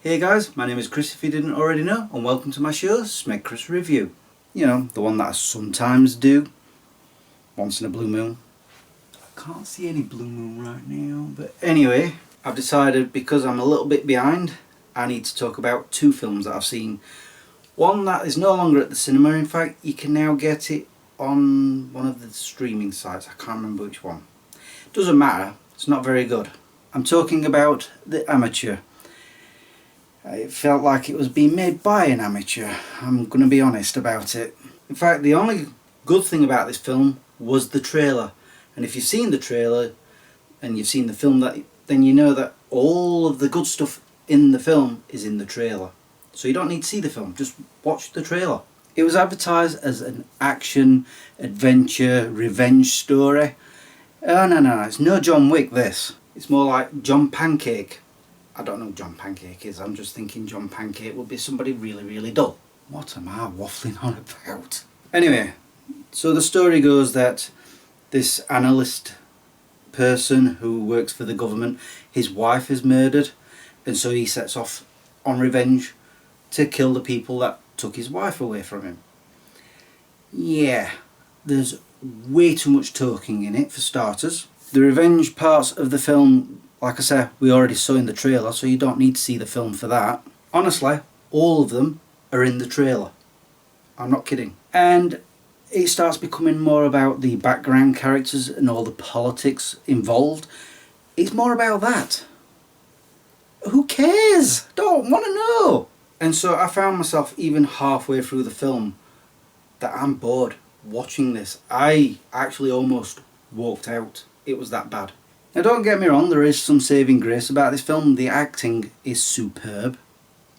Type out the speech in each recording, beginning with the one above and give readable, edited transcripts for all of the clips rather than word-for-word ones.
Hey guys, my name is Chris if you didn't already know, and welcome to my show, SmegChris Review. You know, the one that I sometimes do, once in a blue moon. I can't see any blue moon right now, but anyway, I've decided because I'm a little bit behind, I need to talk about two films that I've seen. One that is no longer at the cinema, in fact, you can now get it on one of the streaming sites, I can't remember which one. Doesn't matter, it's not very good. I'm talking about The Amateur. It felt like it was being made by an amateur, I'm going to be honest about it. In fact, the only good thing about this film was the trailer. And if you've seen the trailer and you've seen the film, then you know that all of the good stuff in the film is in the trailer. So you don't need to see the film, just watch the trailer. It was advertised as an action, adventure, revenge story. Oh no, it's no John Wick this. It's more like John Pancake. I don't know who John Pancake is, I'm just thinking John Pancake would be somebody really dull. What am I waffling on about? Anyway, so the story goes that this analyst person who works for the government, his wife is murdered, and so he sets off on revenge to kill the people that took his wife away from him. Yeah, there's way too much talking in it for starters. The revenge parts of the film, like I said, we already saw in the trailer, so you don't need to see the film for that. Honestly, all of them are in the trailer. I'm not kidding. And it starts becoming more about the background characters and all the politics involved. It's more about that. Who cares? Don't want to know. And so I found myself even halfway through the film that I'm bored watching this. I actually almost walked out. It was that bad. Now don't get me wrong, there is some saving grace about this film. The acting is superb.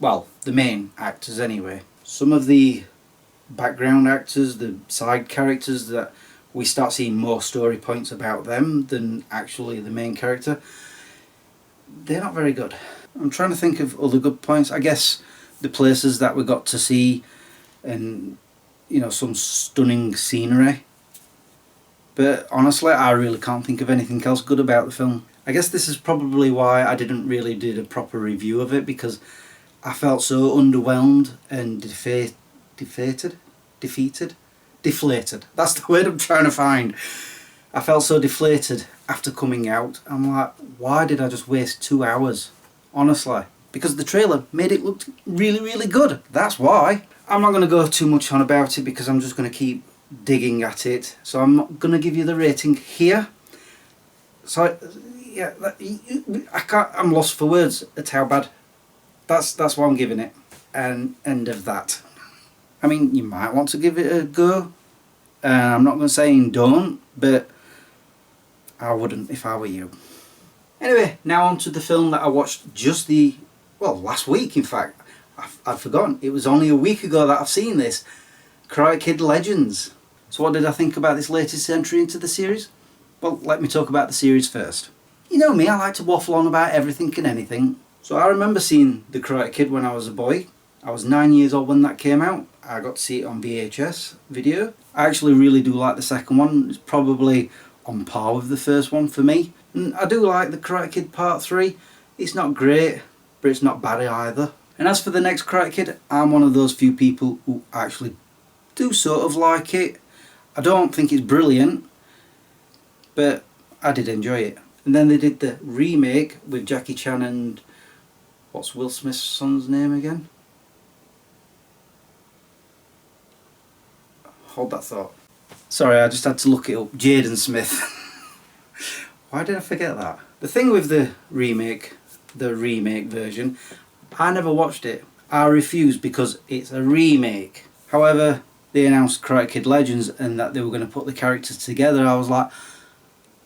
Well, the main actors anyway. Some of the background actors, the side characters, that we start seeing more story points about them than actually the main character. They're not very good. I'm trying to think of other good points. I guess the places that we got to see and, you know, some stunning scenery. But honestly, I really can't think of anything else good about the film. I guess this is probably why I didn't really do a proper review of it, because I felt so underwhelmed and deflated. That's the word I'm trying to find. I felt so deflated after coming out. I'm like, why did I just waste 2 hours? Honestly. Because the trailer made it look really good. That's why. I'm not going to go too much on about it because I'm just going to keep digging at it, so I'm not going to give you the rating here. So yeah, I'm lost for words at how bad. That's what I'm giving it, and end of that. I mean, you might want to give it a go. I'm not going to say don't, but I wouldn't if I were you. Anyway, now on to the film that I watched last week in fact. I'd forgotten, it was only a week ago that I've seen this. Karate Kid Legends. So what did I think about this latest entry into the series? Well, let me talk about the series first. You know me, I like to waffle on about everything and anything. So I remember seeing The Karate Kid when I was a boy. I was 9 years old when that came out. I got to see it on VHS video. I actually really do like the second one. It's probably on par with the first one for me. And I do like The Karate Kid Part 3. It's not great, but it's not bad either. And as for the next Karate Kid, I'm one of those few people who actually do sort of like it. I don't think it's brilliant, but I did enjoy it. And then they did the remake with Jackie Chan and what's Will Smith's son's name again? Hold that thought. Sorry, I just had to look it up. Jaden Smith. Why did I forget that? The thing with the remake version, I never watched it. I refused because it's a remake. However, they announced Karate Kid Legends and that they were going to put the characters together. I was like,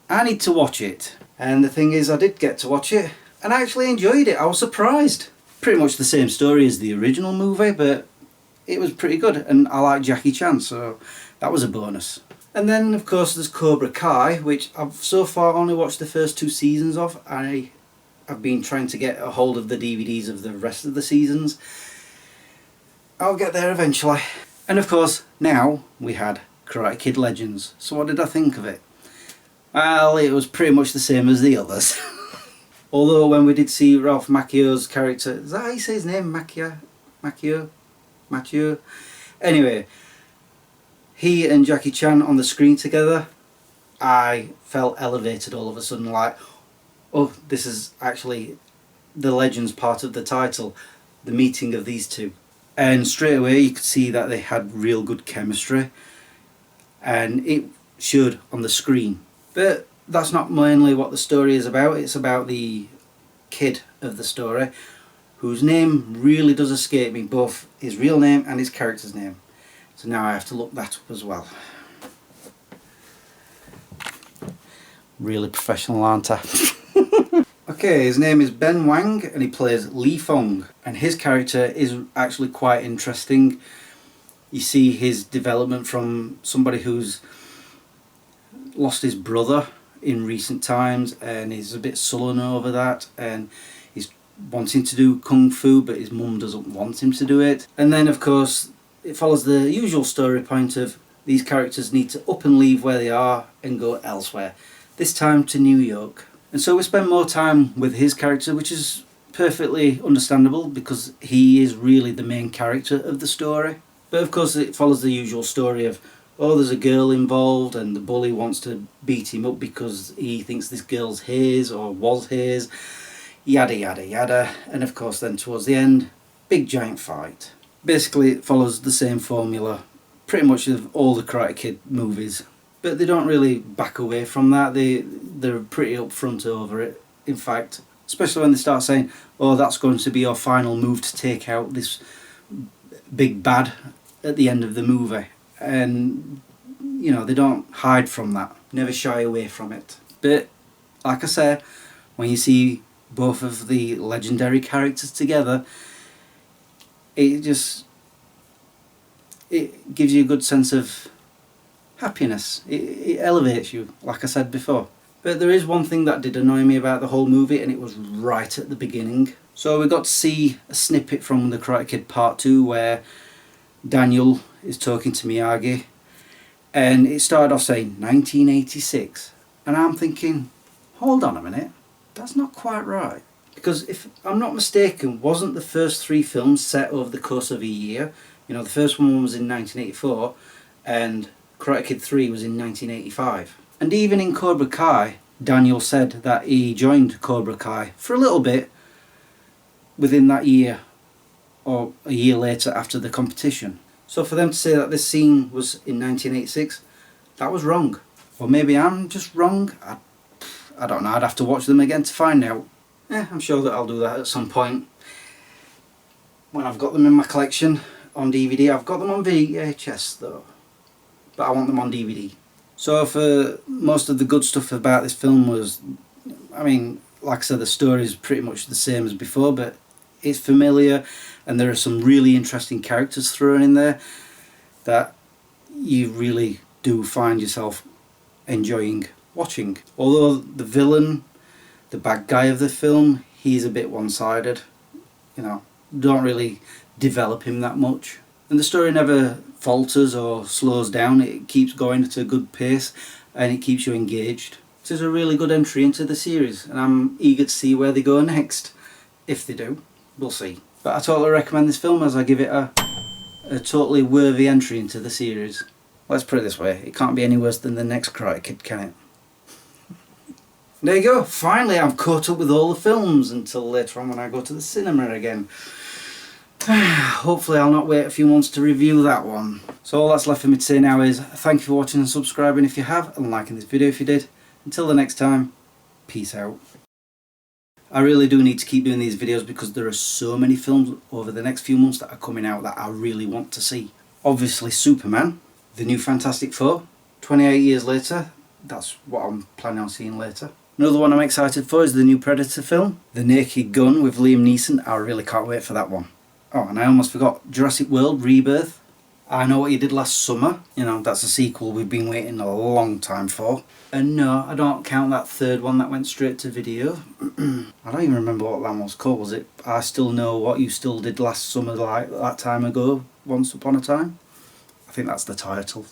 I need to watch it. And the thing is, I did get to watch it and I actually enjoyed it. I was surprised. Pretty much the same story as the original movie, but it was pretty good, and I like Jackie Chan, so that was a bonus. And then of course there's Cobra Kai, which I've so far only watched the first 2 seasons of. I've been trying to get a hold of the DVDs of the rest of the seasons. I'll get there eventually. And of course, now we had Karate Kid Legends. So what did I think of it? Well, it was pretty much the same as the others. Although when we did see Ralph Macchio's character, is that how you say his name? Macchio? Anyway, he and Jackie Chan on the screen together, I felt elevated all of a sudden, like, oh, this is actually the Legends part of the title, the meeting of these two. And straight away you could see that they had real good chemistry, and it showed on the screen. But that's not mainly what the story is about. It's about the kid of the story, whose name really does escape me, both his real name and his character's name. So now I have to look that up as well. Really professional, aren't I? Okay, his name is Ben Wang and he plays Li Fong, and his character is actually quite interesting. You see his development from somebody who's lost his brother in recent times and is a bit sullen over that, and he's wanting to do kung fu but his mum doesn't want him to do it. And then of course it follows the usual story point of these characters need to up and leave where they are and go elsewhere, this time to New York. And so we spend more time with his character, which is perfectly understandable because he is really the main character of the story. But of course it follows the usual story of, oh, there's a girl involved and the bully wants to beat him up because he thinks this girl's his or was his, yada yada yada. And of course then towards the end, big giant fight. Basically it follows the same formula pretty much of all the Karate Kid movies. But they don't really back away from that. They're pretty upfront over it. In fact, especially when they start saying, oh, that's going to be your final move to take out this big bad at the end of the movie. And, you know, they don't hide from that. Never shy away from it. But, like I say, when you see both of the legendary characters together, it gives you a good sense of happiness. It elevates you, like I said before. But there is one thing that did annoy me about the whole movie, and it was right at the beginning. So we got to see a snippet from the Karate Kid Part 2 where Daniel is talking to Miyagi, and it started off saying 1986, and I'm thinking, hold on a minute, that's not quite right. Because if I'm not mistaken, wasn't the first 3 films set over the course of a year? You know, the first one was in 1984 and Karate Kid 3 was in 1985. And even in Cobra Kai, Daniel said that he joined Cobra Kai for a little bit within that year or a year later after the competition. So for them to say that this scene was in 1986, that was wrong. Or maybe I'm just wrong. I don't know, I'd have to watch them again to find out. I'm sure that I'll do that at some point when I've got them in my collection on DVD. I've got them on VHS though, but I want them on DVD. So for most of the good stuff about this film was, I mean, like I said, the story is pretty much the same as before, but it's familiar and there are some really interesting characters thrown in there that you really do find yourself enjoying watching. Although the villain, the bad guy of the film, he's a bit one-sided, you know, don't really develop him that much. And the story never falters or slows down, it keeps going at a good pace and it keeps you engaged. This is a really good entry into the series and I'm eager to see where they go next. If they do, we'll see. But I totally recommend this film as I give it a totally worthy entry into the series. Let's put it this way, it can't be any worse than the next Karate Kid, can it? There you go, finally I've caught up with all the films until later on when I go to the cinema again. Hopefully I'll not wait a few months to review that one. So all that's left for me to say now is thank you for watching and subscribing if you have, and liking this video if you did. Until the next time, peace out. I really do need to keep doing these videos because there are so many films over the next few months that are coming out that I really want to see. Obviously Superman, the new Fantastic Four, 28 years later, that's what I'm planning on seeing later. Another one I'm excited for is the new Predator film, The Naked Gun with Liam Neeson. I really can't wait for that one. Oh, and I almost forgot, Jurassic World Rebirth. I Know What You Did Last Summer. You know, that's a sequel we've been waiting a long time for. And no, I don't count that third one that went straight to video. I don't even remember what that one was called. Was it I Still Know What You Still Did Last Summer, like that time ago, Once Upon a Time? I think that's the title.